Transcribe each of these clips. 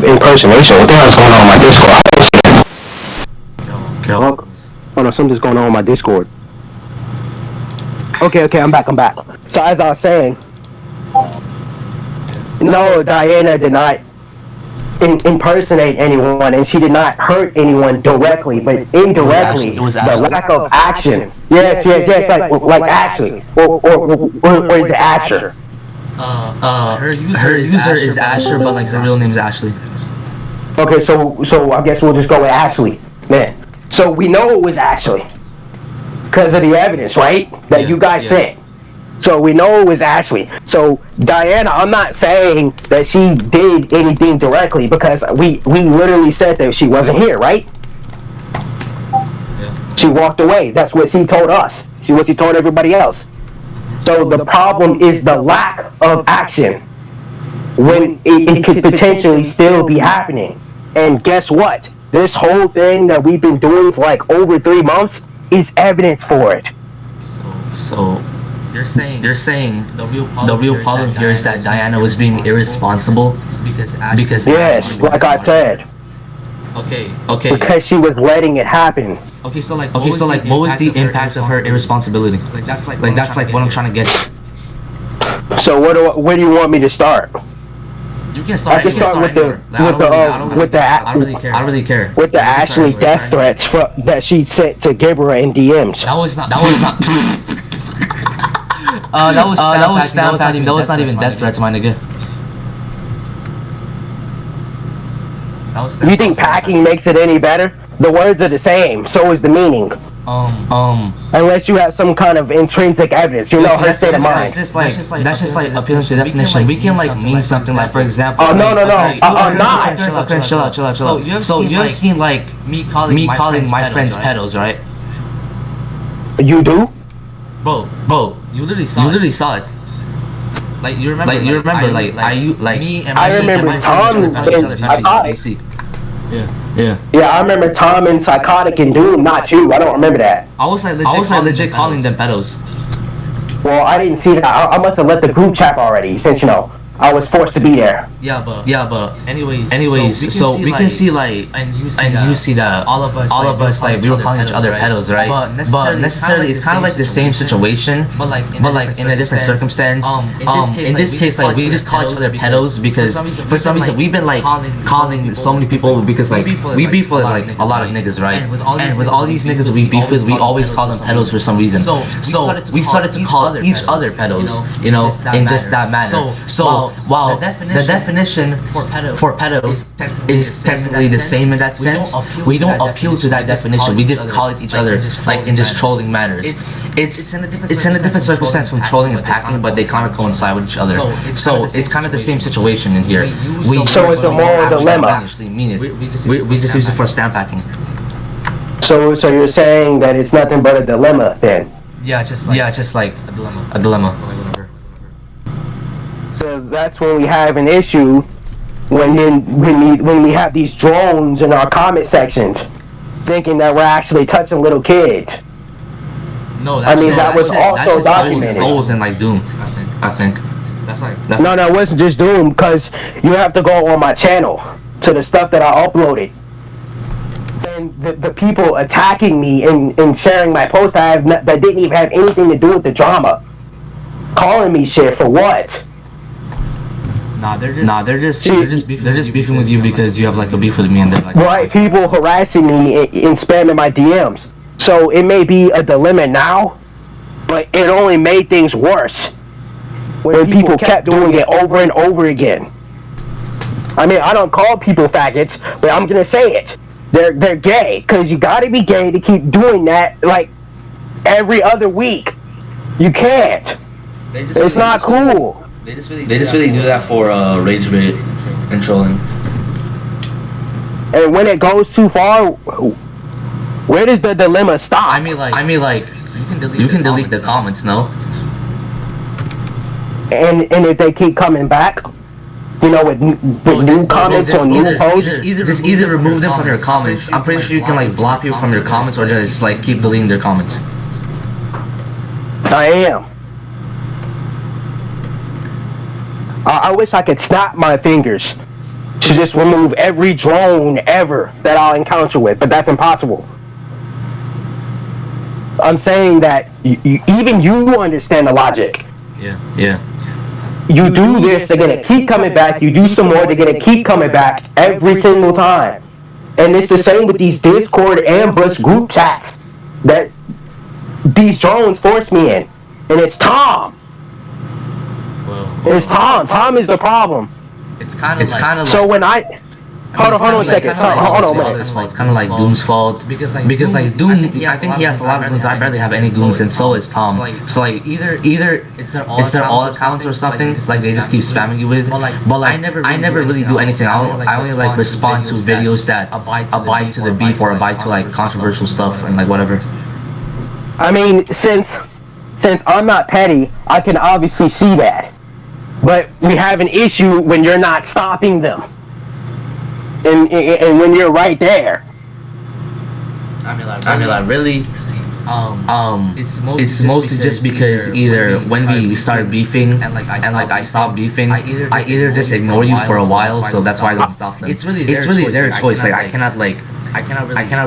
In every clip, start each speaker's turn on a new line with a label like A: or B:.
A: impersonation. What the hell's going on with my Discord?
B: Oh no, something's going on with my Discord. Okay, I'm back. So as I was saying, no, Diana did not impersonate anyone, and she did not hurt anyone directly, but indirectly, the lack of action. Yes, like Ashley, or is it Asher?
C: Her user is Asher, but like the real name is Ashley.
B: Okay, so I guess we'll just go with Ashley, man. So we know it was Ashley because of the evidence, right? That you guys sent. So we know it was Ashley. So Diana, I'm not saying that she did anything directly because we literally said that she wasn't here, right? Yeah. She walked away. That's what she told us. What she told everybody else. So the problem is the lack of action when it could potentially still be happening. And guess what? This whole thing that we've been doing for like over 3 months is evidence for it.
C: So you're saying the real problem here is that Diana was being irresponsible because
B: yes, like I said.
C: Okay.
B: Because she was letting it happen.
C: Okay, so what was the impact of her irresponsibility? Like that's what I'm trying to get.
B: So where do you want me to start?
C: You can start. I don't really care.
B: With the Ashley death threats that she sent to Gabriel in DMs.
C: That was not. That was not even death threats, my nigga.
B: You think packing makes it any better? The words are the same, so is the meaning. Unless you have some kind of intrinsic evidence, her state of mind.
C: That's just like appealing to definition. We can like mean something like, for example.
B: Oh no, I'm not.
C: Chill out. So you have seen like me calling my friends pedos, right?
B: You do?
C: Bro, you literally saw it. Like you remember,
B: I remember Tom in Psychotic. Yeah, I remember Tom in Psychotic and Doom, not you. I don't remember that.
C: I was legit calling them pedos.
B: Well, I didn't see that. I must have left the group chat already, since I was forced to be there.
C: Yeah, but anyways, so we can see like, and you see that all of us like we were calling each other pedos, right? But necessarily it's kind of like the same situation, but like in a different circumstance. In this case, like we just call each other pedos because for some reason we've been like calling so many people because like we beef with like a lot of niggas, right? And with all these niggas we beef with, we always call them pedos for some reason. So we started to call each other pedos, in just that manner. So while the definition for pedo is technically the same in that sense, we don't appeal to that definition. We just call it each other like in just trolling manners. It's in a different circumstance from trolling and packing, but they kind of coincide with each other. So it's kind of the same situation in here.
B: So it's a moral dilemma.
C: We just use it for stamp packing.
B: So you're saying that it's nothing but a dilemma then?
C: Yeah, just like a dilemma.
B: So that's when we have an issue when we have these drones in our comment sections, thinking that we're actually touching little kids.
C: No,
B: that was also documented.
C: Souls in like Doom, I think.
B: No, it wasn't just Doom, because you have to go on my channel to the stuff that I uploaded. And the people attacking me and sharing my post that didn't even have anything to do with the drama, calling me shit for what?
C: They're just beefing with you because you have like a beef with me and they're like
B: right, people harassing me and spamming my DMs. So it may be a dilemma now, but it only made things worse when people kept doing it over and over again. I mean, I don't call people faggots, but I'm gonna say it. They're gay, because you gotta be gay to keep doing that like every other week. You can't. It's not cool.
C: They just really do that for rage bait and trolling.
B: And when it goes too far, where does the dilemma stop?
C: I mean like you can delete the comments, no?
B: And if they keep coming back, with new comments on new posts,
C: just either remove them from your comments. I'm pretty sure you can like block people from your comments or just like keep deleting their comments.
B: I am. I wish I could snap my fingers to just remove every drone ever that I'll encounter with, but that's impossible. I'm saying that even you understand the logic.
C: Yeah.
B: You do this, they're gonna keep coming back. You do some more, they're gonna keep coming back every single time. And it's the same with these Discord ambush group chats that these drones force me in. And it's Tom. It's Tom. Tom is the problem.
C: It's kind of like.
B: So when I hold on a second. Hold on a minute.
C: It's kind of like Doom's fault because like Doom, I think he has a lot of goons. I barely have any goons, and so is Tom. So like either it's their all accounts or something. Like they just keep spamming you with. But like I never really do anything. I only like respond to videos that abide to the beef or abide to like controversial stuff and like whatever.
B: I mean, since I'm not petty, I can obviously see that. But we have an issue when you're not stopping them. And when you're right there.
C: I mean, like really. It's mostly just because either when we start beefing and I stop beefing, I either just ignore you for a while, so that's why I don't stop them. It's really their choice. Like I cannot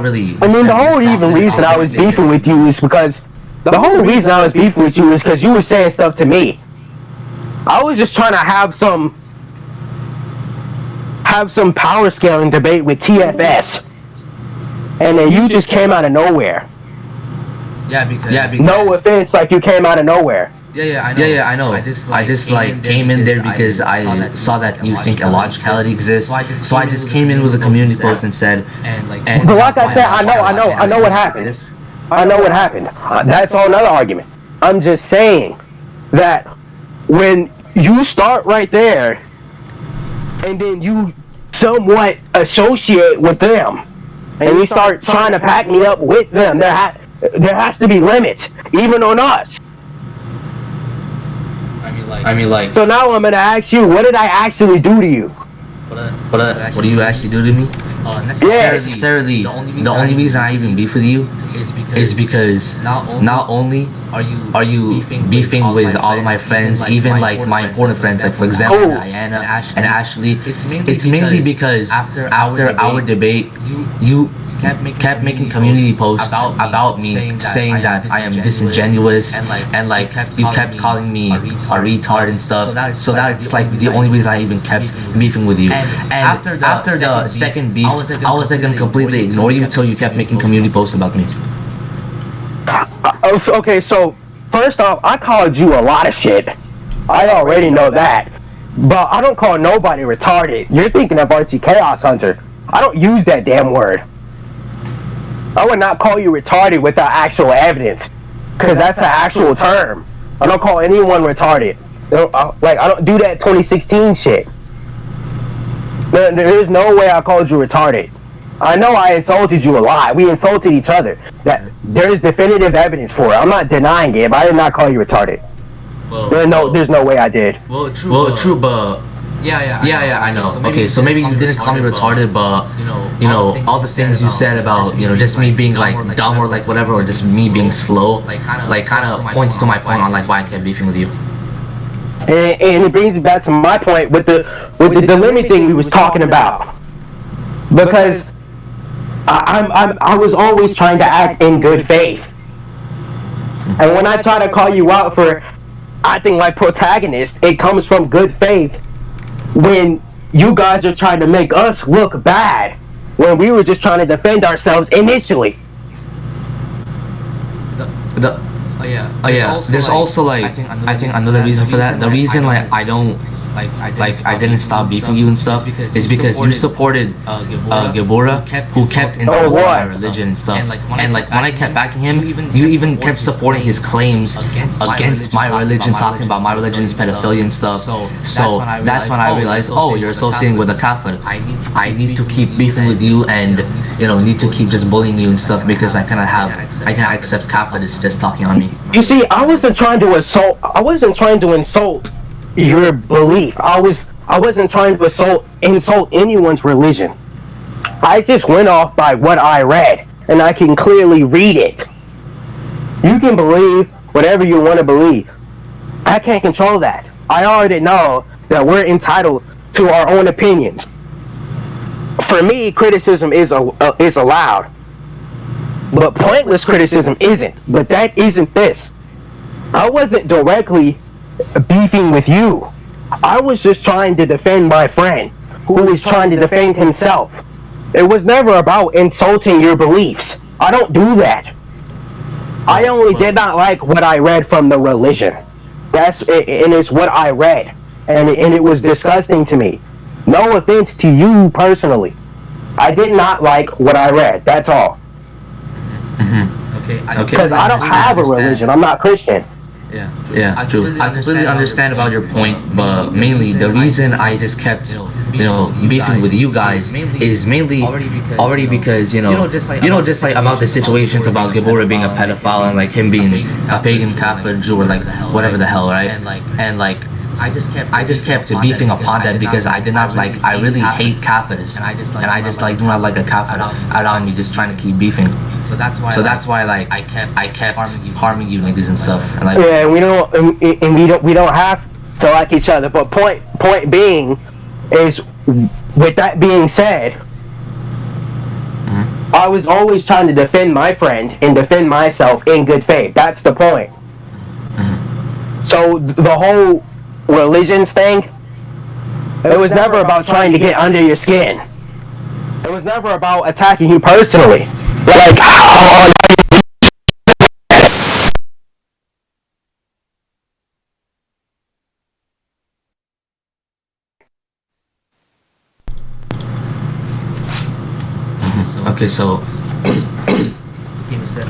C: really.
B: I mean, the whole reason I was beefing with you is because you were saying stuff to me. I was just trying to have some power scaling debate with TFS, and then you just came out of nowhere.
C: Yeah, because
B: no offense, like you came out of nowhere.
C: Yeah, I know. I just came in there because I saw that you think illogicality exists. So I just came in with a community post and said,
B: but like I said, I know what happened. I know what happened. That's all another argument. I'm just saying that when you start right there, and then you somewhat associate with them, and you start trying to pack me up with them, there has to be limits, even on us.
C: I mean, like.
B: So now I'm gonna ask you, what did I actually do to you?
C: What do you actually do to me? Necessarily, the only reason I even beef with you is because not only are you beefing with all of my friends, even like my important friends, like for example Diana and Ashley. It's mainly because after our debate, you kept making community posts about me, saying that I am disingenuous, and like you kept calling me a retard and stuff. So that's like the only reason I even kept beefing with you. And after the second beef, I was like gonna completely ignore you until you kept making community posts about me.
B: Okay, so first off, I called you a lot of shit. I already know that. But I don't call nobody retarded. You're thinking of Archie Chaos Hunter. I don't use that damn word. I would not call you retarded without actual evidence, because that's an actual term. I don't call anyone retarded. I don't do that 2016 shit. There is no way I called you retarded. I know I insulted you a lot. We insulted each other. That there is definitive evidence for it. I'm not denying it, but I did not call you retarded. There's no way I did.
C: Well, true, but yeah, I know. Okay, so maybe you didn't call me retarded, but you know, all the things you said about just me being like dumb or like whatever, or just me being slow, like kind of points to my point on like why I kept beefing with you.
B: And it brings me back to my point with the dilemma thing we was talking about, because I was always trying to act in good faith, and when I try to call you out for acting like protagonist, it comes from good faith. When you guys are trying to make us look bad, when we were just trying to defend ourselves initially.
C: There's also like I think another reason for that. The reason like I didn't stop beefing you and stuff is because you supported Gebura, who kept insulting my religion and stuff. And like when I kept backing him, you even kept supporting his claims against my religion, talking about my religion is pedophilia and stuff. So that's when I realized, oh, you're associating with a kafir. I need to keep beefing with you, and need to keep just bullying you and stuff, because I cannot accept kafir is just talking on me.
B: You see, I wasn't trying to insult your belief. I wasn't trying to insult anyone's religion. I just went off by what I read, and I can clearly read it. You can believe whatever you want to believe. I can't control that. I already know that we're entitled to our own opinions. for me, criticism is allowed, but pointless criticism isn't. But that isn't this. I wasn't directly beefing with you. I was just trying to defend my friend, who was trying to defend himself. It was never about insulting your beliefs. I don't do that. I only did not like what I read from the religion. That's it, and it's what I read, and it was disgusting to me. No offense to you personally. I did not like what I read. That's all.
C: Okay.
B: Because I don't have a religion. I'm not Christian.
C: Yeah, true. I completely understand about your point, but mainly the reason I just kept, beefing with you guys is mainly already because just like about the situations about Gibora being a pedophile and like him being a pagan Catholic Jew or like whatever the hell, right? And like I just kept beefing upon that because I did not like. I really hate Catholics, and I just like do not like a Catholic around me just trying to keep beefing. So that's why like I kept harming you niggas and stuff. And like
B: yeah, we don't have to like each other. But point being is, with that being said, I was always trying to defend my friend and defend myself in good faith. That's the point. So the whole religions thing, it was never about trying to get under your skin. It was never about attacking you personally. Like how
C: okay, so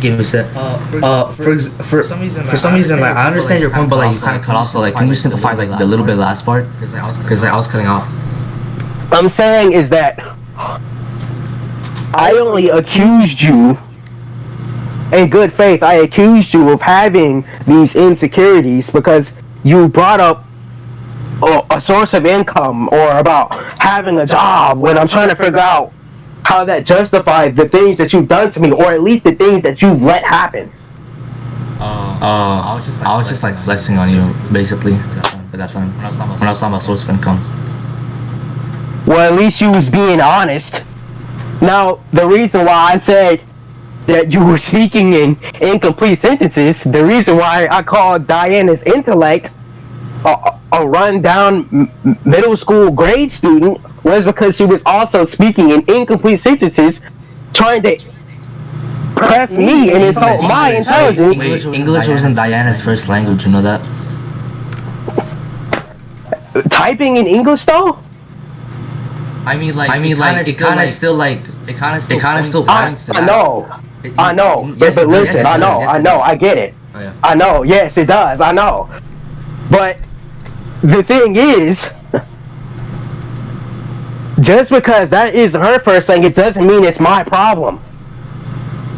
C: give me a sec. For some reason, like I understand your point, but like you kind of cut off. So like, can you simplify like the little bit last part? Because I was cutting off.
B: I'm saying is that I only accused you in good faith. I accused you of having these insecurities because you brought up a source of income or about having a job when I'm trying to figure out how that justifies the things that you've done to me, or at least the things that you've let happen.
C: I was just like flexing on you basically at that time when I was talking about source of income.
B: Well, at least you was being honest. Now, the reason why I said that you were speaking in incomplete sentences, the reason why I called Diana's intellect a run-down middle school grade student was because she was also speaking in incomplete sentences, trying to press me and insult my intelligence.
C: English wasn't Diana's first language, you know that?
B: Typing in English though?
C: I mean, it kind of still points to that.
B: I know. But listen, I know, I get it.
C: Oh, yeah.
B: I know, yes, it does, I know. But the thing is, just because that is her first language doesn't mean it's my problem.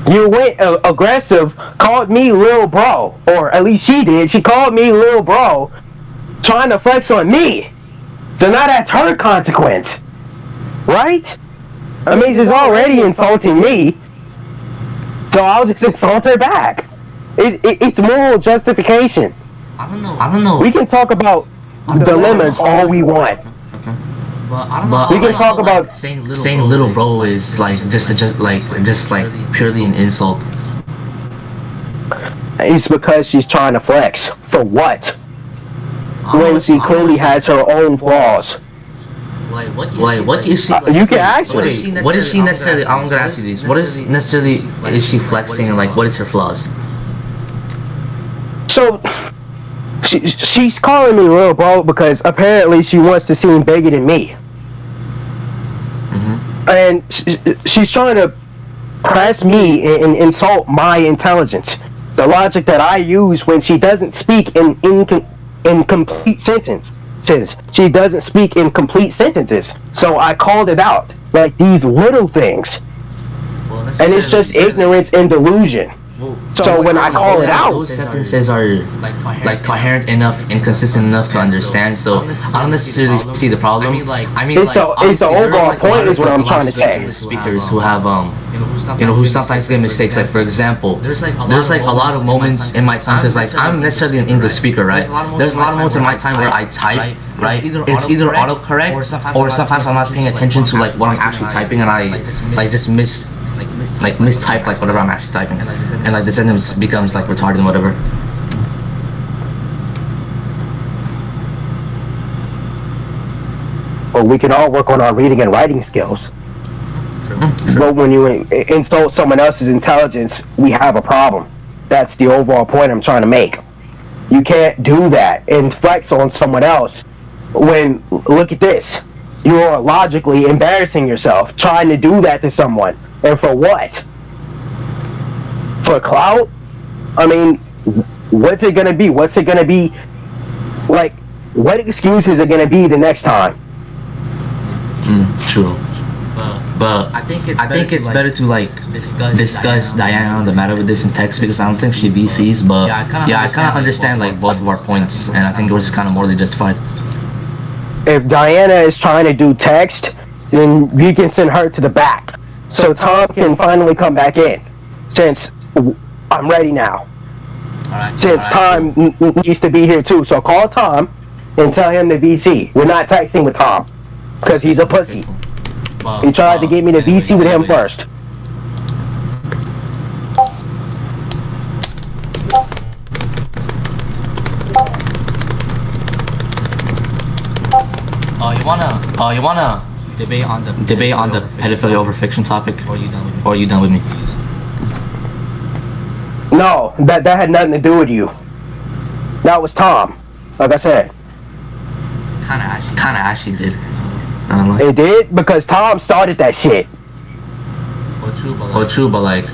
B: You went aggressive, called me Lil Bro, or at least she did. She called me Lil Bro, trying to flex on me. So now that's her consequence, right? I mean, she's already insulting me, so I'll just insult her back. It's moral justification.
C: I don't know.
B: We can talk about dilemmas all we want.
C: Okay. But I don't know.
B: We can talk about
C: saying little bro is like just purely an insult.
B: It's because she's trying to flex. For what? When she clearly has her own flaws.
C: What is she?
B: You can actually.
C: What is she necessarily? I'm gonna ask you this. What is necessarily is she flexing, and like what is her flaws?
B: So she's calling me Lil Bro because apparently she wants to seem bigger than me. And she's trying to press me and insult my intelligence. The logic that I use when she doesn't speak in complete sentences. She doesn't speak in complete sentences. So I called it out. Like these little things. And it's just ignorance and delusion. So when I call it out,
C: those sentences are like coherent enough and consistent enough to understand. So I don't necessarily see the problem. I mean,
B: it's the
C: obviously,
B: overall
C: there's, like,
B: point is what I'm
C: a lot
B: trying
C: of
B: to say.
C: English speakers who have who sometimes make mistakes. Like for example, there's like a lot of moments in my time because like I'm necessarily an English speaker, right? There's a lot of moments in my time where I type, right? It's either autocorrect or sometimes I'm not paying attention to like what I'm actually typing and I like just mistype like whatever I'm actually typing, and like the sentence becomes like retarded and whatever.
B: But we can all work on our reading and writing skills.
C: True.
B: But when you insult someone else's intelligence, we have a problem. That's the overall point I'm trying to make. You can't do that and flex on someone else when, look at this, you're logically embarrassing yourself trying to do that to someone. And for what? For clout? I mean, what's it gonna be? What's it gonna be? Like, what excuse is it gonna be the next time?
C: True. But I think it's better to like discuss Diana on the matter with this in text because I don't think she VCs. But yeah, I kind of understand like both of our points, and I think it was kind of morally justified.
B: If Diana is trying to do text, then we can send her to the back, so Tom can finally come back in. Since I'm ready now. Since Tom needs to be here too, so call Tom and tell him to VC. We're not texting with Tom because he's a pussy. He tried to get me to VC with him first.
C: You wanna debate on the pedophilia over fiction topic, or are you done with me?
B: No, that had nothing to do with you. That was Tom. Like I said.
C: Kinda actually did.
B: It did because Tom started that shit.
C: True, but like,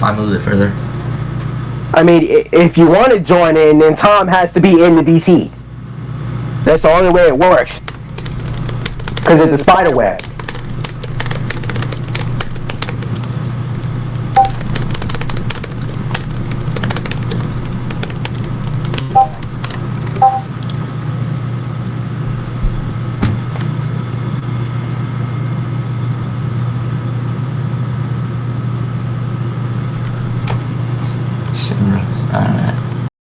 C: I moved it further.
B: I mean, if you want to join in, then Tom has to be in the VC. That's the only way it works. Because it's a spider web.
C: Alright.